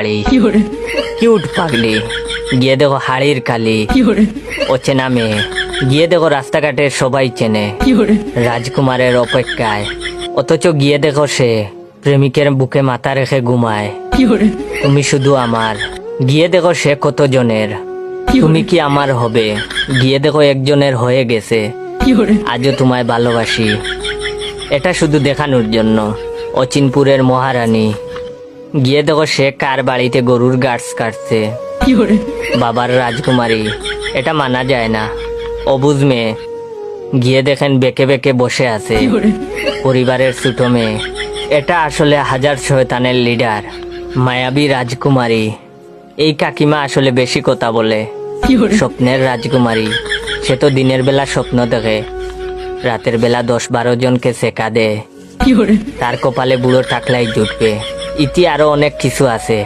Sari cute পাগলি, গিয়ে দেখো হাড়ির কালি, অচেনা মেয়ে, গিয়ে দেখো রাস্তাঘাটের সবাই চেনে রাজকুমারের অপেক্ষায়, অথচ গিয়ে দেখো সে প্রেমিকের বুকে মাথা রেখে ঘুমায়। তুমি শুধু আমার, গিয়ে দেখো সে কতজনের, তুমি কি আমার হবে, গিয়ে দেখো একজনের হয়ে গেছে। আজও তোমায় ভালোবাসি, এটা শুধু দেখানোর জন্য। অচিনপুরের মহারানী, গিয়ে দেখো সে কার বাড়িতে গরুর গাছ কাটছে। বাবার রাজকুমারী, এটা মানা যায় না। অবুঝ মেয়ে, গিয়ে দেখেন বেঁকে বেঁকে বসে আছে। পরিবারের ছোট মেয়ে, এটা আসলে হাজার শয়তানের লিডার। মায়াবী রাজকুমারী, এই কাকিমা আসলে বেশি কথা বলে। স্বপ্নের রাজকুমারী, সে তো দিনের বেলা স্বপ্ন দেখে, রাতের বেলা 10-12 জনকে শেখা দেয়। তার কপালে বুড়ো টাকলাই জুটবে। ইতি আরো অনেক কিছু আছে।